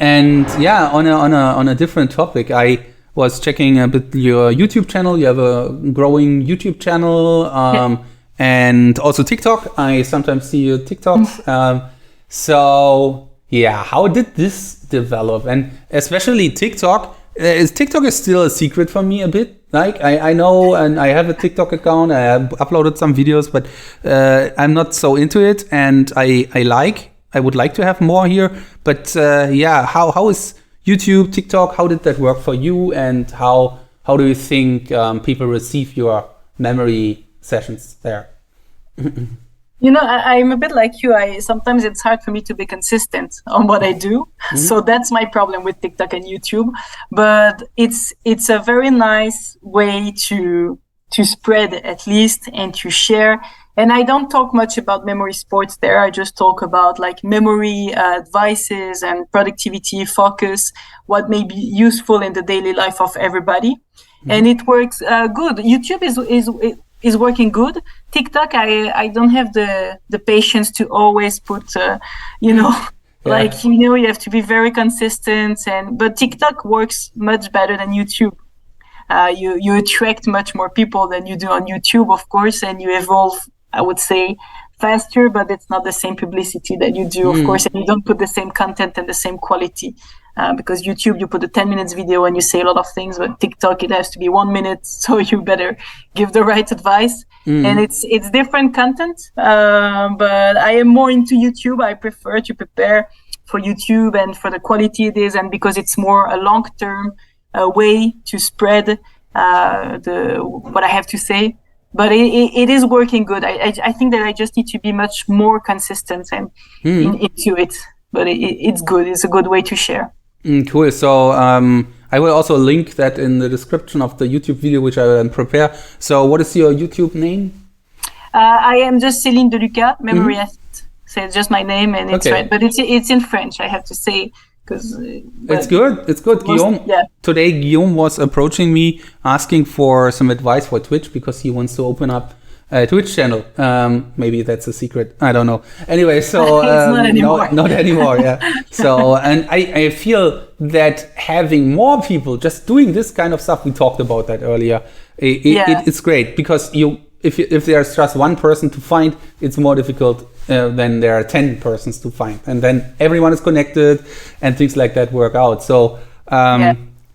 And yeah, on a different topic, I was checking a bit your YouTube channel. You have a growing YouTube channel, and also TikTok. I sometimes see your TikToks. So yeah, how did this develop? And especially TikTok. TikTok is still a secret for me a bit. Like I know, and I have a TikTok account. I have uploaded some videos, but I'm not so into it. And I would like to have more here. But yeah, how is YouTube, TikTok? How did that work for you? And how do you think people receive your memory sessions there? I'm a bit like you. Sometimes it's hard for me to be consistent on what I do. So that's my problem with TikTok and YouTube. But it's a very nice way to spread at least and to share. And I don't talk much about memory sports there. I just talk about like memory advices and productivity, focus, what may be useful in the daily life of everybody. And it works good. YouTube is working good. TikTok, I don't have the patience to always put, you have to be very consistent. But TikTok works much better than YouTube. You attract much more people than you do on YouTube, of course, and you evolve, I would say, faster, but it's not the same publicity that you do, of course, and you don't put the same content and the same quality. Because YouTube, you put a 10 minutes video and you say a lot of things, but TikTok, it has to be 1 minute, so you better give the right advice. And it's different content, but I am more into YouTube. I prefer to prepare for YouTube and for the quality it is, and because it's more a long-term way to spread what I have to say. But it is working good. I think that I just need to be much more consistent and into it. But it's good. It's a good way to share. Cool. So I will also link that in the description of the YouTube video, which I will prepare. So what is your YouTube name? I am just Céline De Luca, memory asset. So it's just my name, and it's right. But it's in French, I have to say. It's good. Guillaume. Yeah. Today, Guillaume was approaching me asking for some advice for Twitch because he wants to open up a Twitch channel. Maybe that's a secret. I don't know. Anyway, so not anymore. No, not anymore. Yeah. So, and I feel that having more people just doing this kind of stuff, we talked about that earlier. It's great because if there's just one person to find, it's more difficult than there are 10 persons to find, and then everyone is connected and things like that work out. So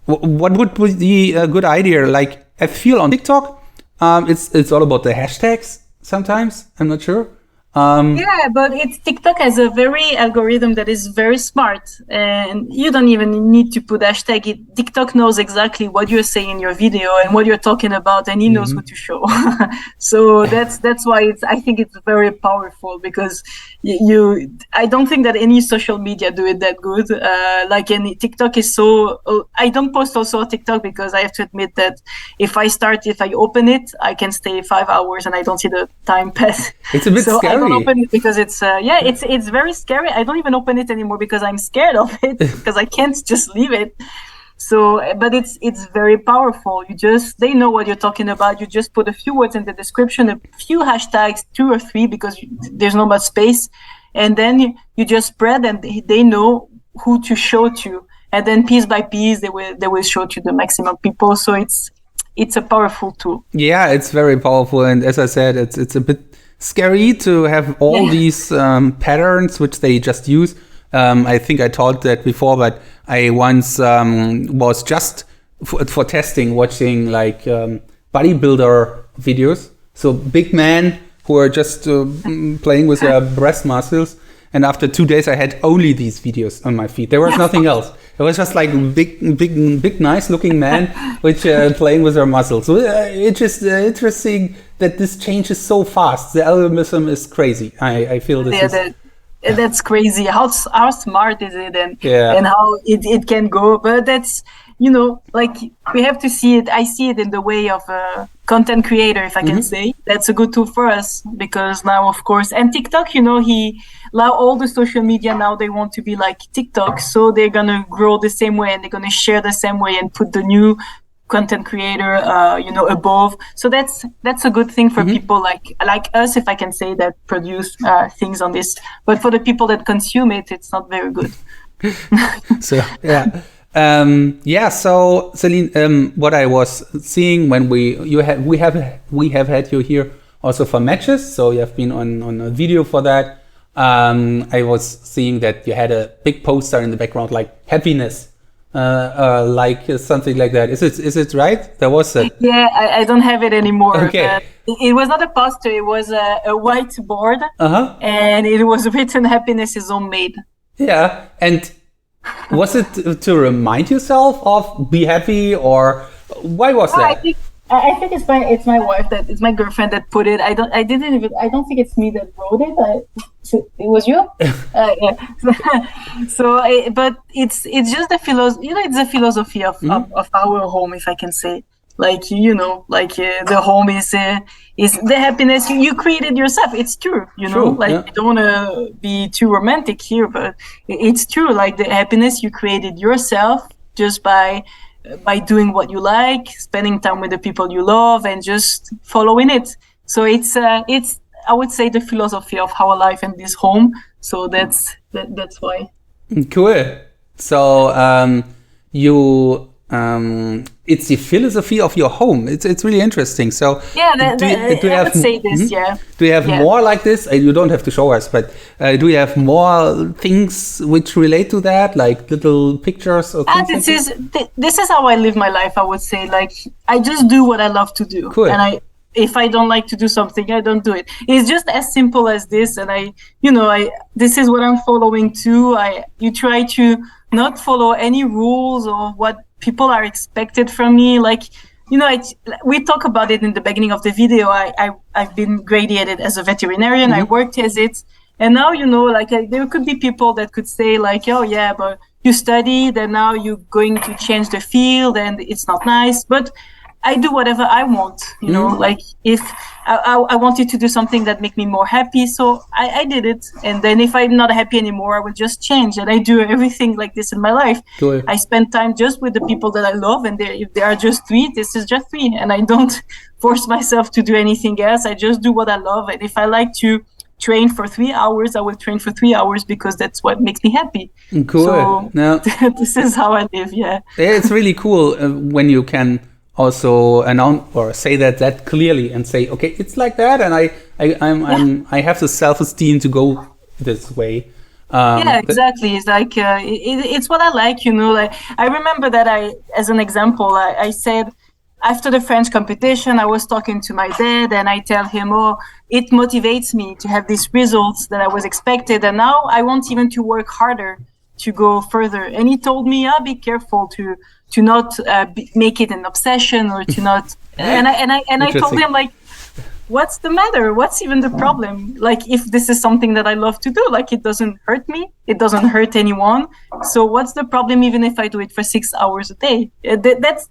what would be a good idea? Like I feel on TikTok, it's all about the hashtags sometimes. I'm not sure. But TikTok has a very algorithm that is very smart, and you don't even need to put hashtag. TikTok knows exactly what you're saying in your video and what you're talking about, and he knows who to show. So that's why I think it's very powerful, because I don't think that any social media do it that good. TikTok is so. I don't post also on TikTok because I have to admit that if I open it, I can stay 5 hours and I don't see the time pass. It's a bit scary. I don't open it because it's very scary. I don't even open it anymore because I'm scared of it because I can't just leave it. So, but it's very powerful. They know what you're talking about. You just put a few words in the description, a few hashtags, 2 or 3, because there's not much space, and then you just spread, and they know who to show to, and then piece by piece they will show to the maximum people. So it's a powerful tool. Yeah, it's very powerful, and as I said, it's a bit scary to have all these patterns which they just use. I think I told that before, but I once was just for testing watching like bodybuilder videos. So big men who are just playing with their breast muscles. And after 2 days, I had only these videos on my feed. There was nothing else. It was just like big, nice-looking man which playing with their muscles. So it's just interesting that this changes so fast. The algorithm is crazy. I feel this is... That's crazy. How smart is it, and how it can go? But that's, we have to see it. I see it in the way of a content creator, if I can say. That's a good tool for us, because now, of course, and TikTok, all the social media now, they want to be like TikTok, so they're gonna grow the same way and they're gonna share the same way and put the new content creator above. So that's a good thing for people like us, if I can say, that produce things on this. But for the people that consume it, it's not very good. So yeah. So Celine, what I was seeing when we have had you here also for matches, so you have been on a video for that. I was seeing that you had a big poster in the background, like happiness, like something like that. Is it right? There was a Yeah, I don't have it anymore. Okay. It was not a poster; it was a whiteboard, Uh-huh. and it was written "Happiness is homemade." Yeah, and was it to remind yourself of be happy, or why was that? I think it's my wife it's my girlfriend that put it. I don't think it's me that wrote it. It was you. Yeah. But it's just the philosophy. It's the philosophy of our home, if I can say. Like the home is the happiness you created yourself. It's true, True, Like yeah. I don't want to be too romantic here, but it's true. Like the happiness you created yourself just by doing what you like, spending time with the people you love, and just following it. So it's I would say the philosophy of our life in this home. So that's why. Cool. So you it's the philosophy of your home. It's really interesting. So Yeah, I would say this. Yeah. Do you have Yeah. more like this? You don't have to show us, but do you have more things which relate to that, like little pictures or things? This is how I live my life. I would say, like, I just do what I love to do, Cool. and if I don't like to do something, I don't do it. It's just as simple as this. And this is what I'm following too. You try to not follow any rules or what people are expected from me. Like, we talk about it in the beginning of the video. I've been graded as a veterinarian. I worked as it. And now, there could be people that could say like, oh yeah, but you studied and now you're going to change the field and it's not nice. But I do whatever I want, like if I wanted to do something that make me more happy. So I did it. And then if I'm not happy anymore, I will just change. And I do everything like this in my life. Cool. I spend time just with the people that I love. And if there are just three, this is just three. And I don't force myself to do anything else. I just do what I love. And if I like to train for 3 hours, I will train for 3 hours because that's what makes me happy. Cool. So now, this is how I live. Yeah. It's really cool when you can also announce or say that clearly and say, okay, it's like that, and I have the self-esteem to go this way. Yeah, exactly. It's like it's what I like, Like I remember that as an example, I said after the French competition, I was talking to my dad, and I tell him, "Oh, it motivates me to have these results that I was expected, and now I want even to work harder to go further." And he told me, "Be careful to not make it an obsession or to not." And I told him, like, what's the matter? What's even the problem? Like, if this is something that I love to do, like, it doesn't hurt me, it doesn't hurt anyone. So what's the problem even if I do it for 6 hours a day? That's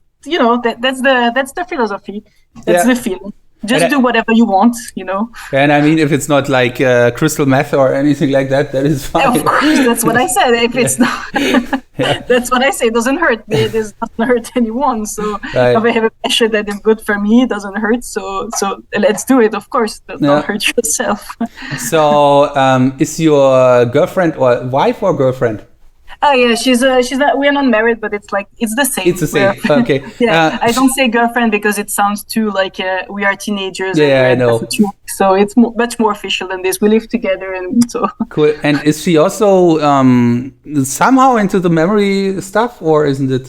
the philosophy. That's the feeling. Just do whatever you want, And I mean, if it's not like crystal meth or anything like that, that is fine. Of course, that's what I said. If it's not, that's what I say. It doesn't hurt me. It doesn't hurt anyone. So if I have a passion that is good for me, it doesn't hurt. So let's do it. Of course, don't hurt yourself. So is your girlfriend or wife or girlfriend? Oh yeah, she's not. We're not married, but it's the same. It's the same. Okay. Yeah, I don't say girlfriend because it sounds too like we are teenagers. Yeah, I know. So it's much more official than this. We live together, and so. Cool. And is she also somehow into the memory stuff, or isn't it?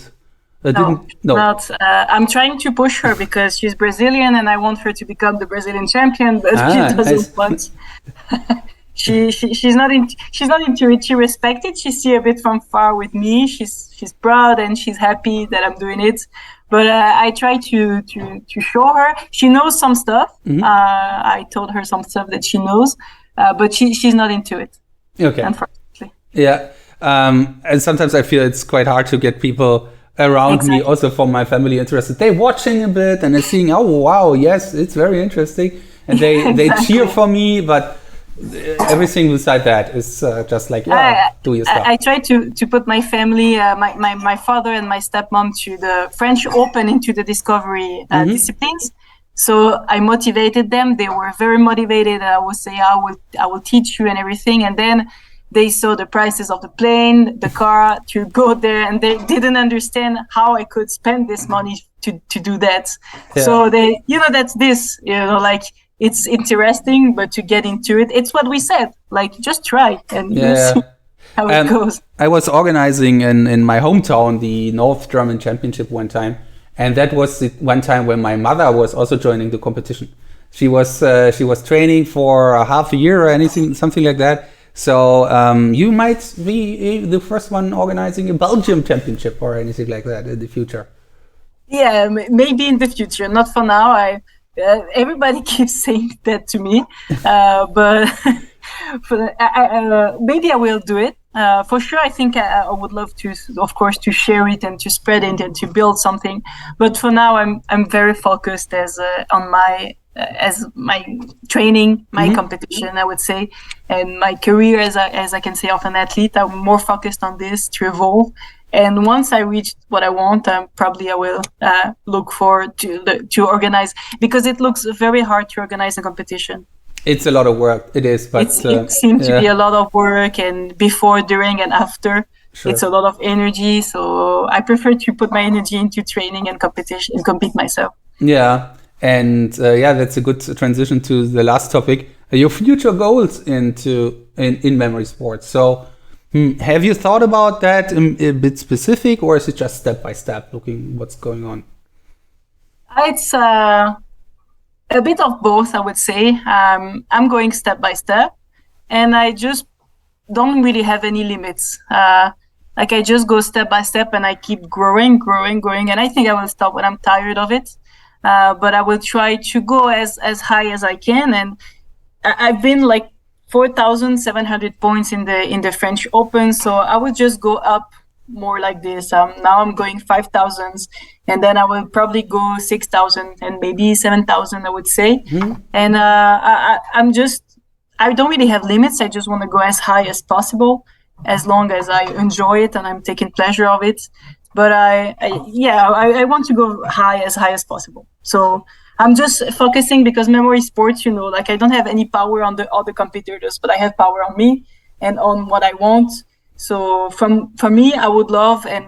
No. Not. I'm trying to push her because she's Brazilian, and I want her to become the Brazilian champion, but she doesn't want. She's not into it. She respects it. She see a bit from far with me. She's proud and she's happy that I'm doing it. But I try to show her. She knows some stuff. Mm-hmm. I told her some stuff that she knows, but she's not into it. Okay. Unfortunately. Yeah. And sometimes I feel it's quite hard to get people around me, also from my family, interested. They're watching a bit and they're seeing, oh wow, yes, it's very interesting, and they cheer for me, but. Everything beside that is just like do your stuff. I try to put my family, my father and my stepmom to the French Open into the discovery disciplines. So I motivated them. They were very motivated. I would say I will teach you and everything. And then they saw the prices of the plane, the car to go there, and they didn't understand how I could spend this money to do that. Yeah. So they, that's this, like it's interesting, but to get into it, it's what we said, like just try and see how it goes. I was organizing in my hometown the North German Championship one time, and that was the one time when my mother was also joining the competition. She was training for a half a year or something like that. So you might be the first one organizing a Belgium championship or anything like that in the future. Yeah, maybe in the future. Not for now. Everybody keeps saying that to me, but maybe I will do it. For sure, I think I would love to, of course, to share it and to spread it and to build something. But for now, I'm very focused on my training, my competition, I would say, and my career as I can say of an athlete. I'm more focused on this to evolve. And once I reach what I want, probably I will look forward to organize, because it looks very hard to organize a competition. It's a lot of work. It is, but it seems to be a lot of work, and before, during, and after, it's a lot of energy. So I prefer to put my energy into training and competition and compete myself. Yeah, and that's a good transition to the last topic. Your future goals in memory sports. So, have you thought about that a bit specific, or is it just step by step, looking what's going on? It's a bit of both, I would say. I'm going step by step, and I just don't really have any limits. Like I just go step by step, and I keep growing, and I think I will stop when I'm tired of it. But I will try to go as high as I can, and I've been like 4,700 points in the French Open, so I would just go up more like this. Now I'm going 5,000, and then I will probably go 6,000 and maybe 7,000, I would say. And I don't really have limits. I just want to go as high as possible, as long as I enjoy it and I'm taking pleasure of it. But I want to go as high as possible. So I'm just focusing, because memory sports, like I don't have any power on the other competitors, but I have power on me and on what I want. So for me, I would love, and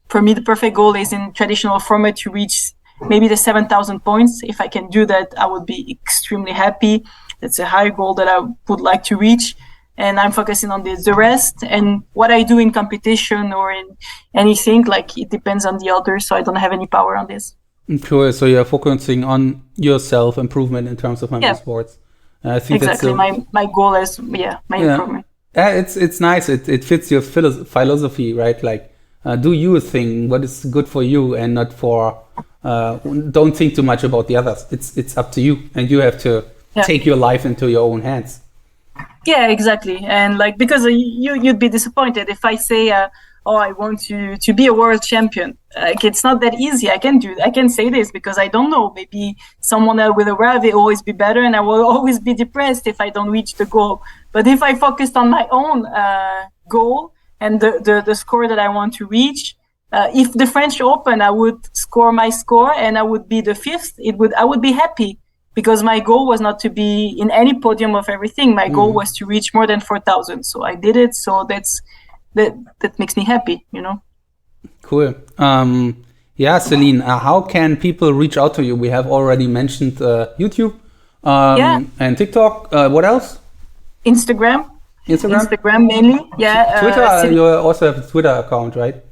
for me, the perfect goal is in traditional format to reach maybe the 7,000 points. If I can do that, I would be extremely happy. That's a high goal that I would like to reach. And I'm focusing on the rest, and what I do in competition or in anything, like it depends on the others. So I don't have any power on this. Cool. So you're focusing on your self-improvement in terms of memory sports. I think exactly. My goal is my improvement. It's nice. It fits your philosophy, right? Like, do your thing, what is good for you, and not for. Don't think too much about the others. It's up to you, and you have to take your life into your own hands. Yeah, exactly. And like, because you'd be disappointed if I say, I want to be a world champion. Like, it's not that easy. I can say this because I don't know. Maybe someone else will arrive, will always be better, and I will always be depressed if I don't reach the goal. But if I focused on my own goal and the score that I want to reach, if the French Open, I would score my score and I would be the fifth, I would be happy. Because my goal was not to be in any podium of everything. My goal was to reach more than 4,000. So I did it. So that makes me happy, Cool. Céline, how can people reach out to you? We have already mentioned YouTube and TikTok. What else? Instagram mainly. Yeah. Twitter. You also have a Twitter account, right?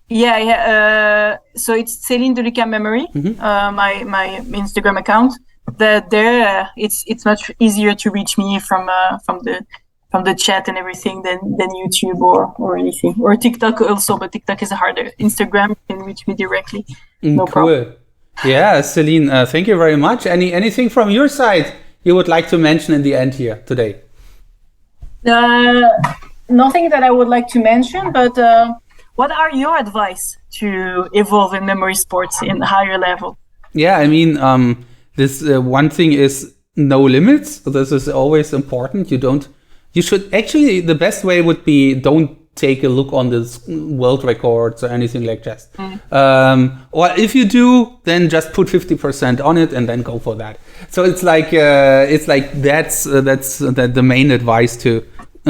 Yeah. So it's Céline De Luca Memory. My Instagram account. It's much easier to reach me from the chat and everything than YouTube or anything, or TikTok also, but TikTok is harder. Instagram, you can reach me directly. No problem. Yeah, Céline, thank you very much. Anything from your side you would like to mention in the end here today? Nothing that I would like to mention, but what are your advice to evolve in memory sports in higher level? Yeah, I mean, this one thing is no limits. This is always important. You should actually, the best way would be don't take a look on the world records or anything like that. Or if you do, then just put 50% on it and then go for that. So it's like that's the main advice to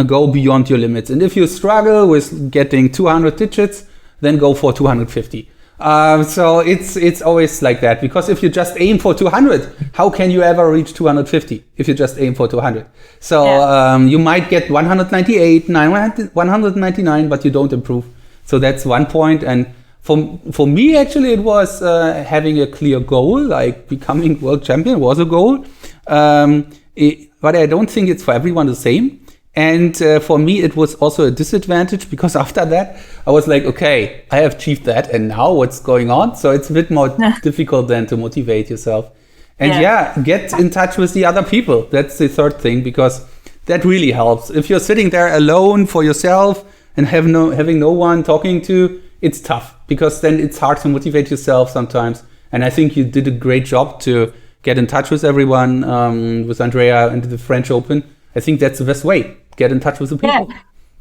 go beyond your limits. And if you struggle with getting 200 digits, then go for 250. So it's always like that, because if you just aim for 200, how can you ever reach 250 if you just aim for 200? So you might get 198, 199, but you don't improve. So that's one point. And for me, actually, it was having a clear goal, like becoming world champion was a goal. But I don't think it's for everyone the same. And for me, it was also a disadvantage, because after that, I was like, okay, I have achieved that. And now what's going on? So it's a bit more difficult then to motivate yourself. And get in touch with the other people. That's the third thing, because that really helps. If you're sitting there alone for yourself and having no one talking to, it's tough, because then it's hard to motivate yourself sometimes. And I think you did a great job to get in touch with everyone, with Andrea and the French Open. I think that's the best way. Get in touch with the people.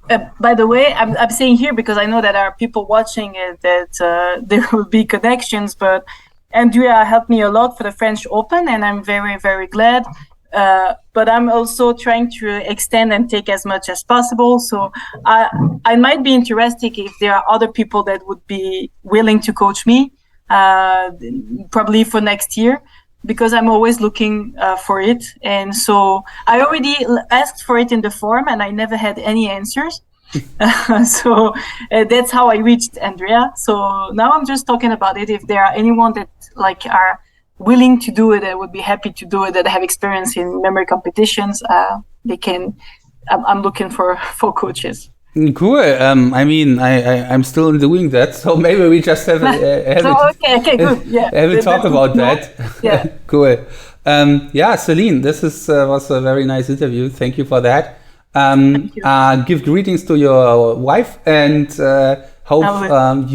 Yeah. By the way, I'm saying here because I know that there are people watching it, that there will be connections, but Andrea helped me a lot for the French Open, and I'm very, very glad. But I'm also trying to extend and take as much as possible. So I might be interested if there are other people that would be willing to coach me, probably for next year, because I'm always looking for it. And so I already asked for it in the forum, and I never had any answers. So that's how I reached Andrea. So now I'm just talking about it. If there are anyone that are willing to do it, I would be happy to do it, that have experience in memory competitions, they can. I'm looking for coaches. Cool. I mean, I'm still doing that, so maybe we just have okay, good. Yeah, have a talk about that. Yeah, cool. Céline, this was a very nice interview. Thank you for that. Thank you. Give greetings to your wife, and hope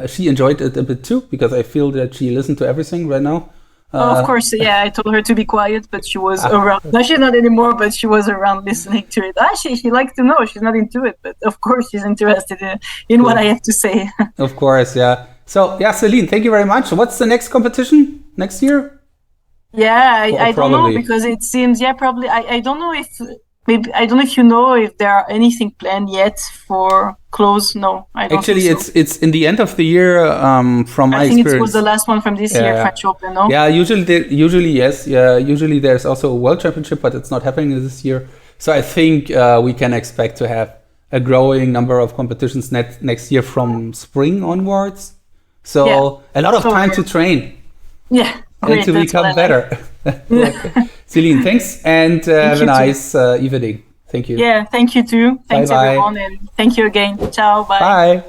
she enjoyed it a bit too, because I feel that she listened to everything right now. Of course, yeah. I told her to be quiet, but she was around. No, she's not anymore, but she was around listening to it. She likes to know. She's not into it, but of course she's interested in what I have to say. Of course, yeah. So, Céline, thank you very much. What's the next competition next year? Yeah, I don't know, because it seems, probably. I don't know if... Maybe, I don't know if you know if there are anything planned yet for close. No, I don't. Actually, think so. it's in the end of the year. From my experience, I think it was the last one from this year, French Open. No. Yeah, usually yes. Yeah, usually there's also a World Championship, but it's not happening this year. So I think we can expect to have a growing number of competitions next year from spring onwards. So a lot of time to train. Yeah. And to become better. Céline, thanks, and have a nice evening. Thank you. Yeah, thank you too. Thanks everyone, and thank you again. Ciao, bye. Bye.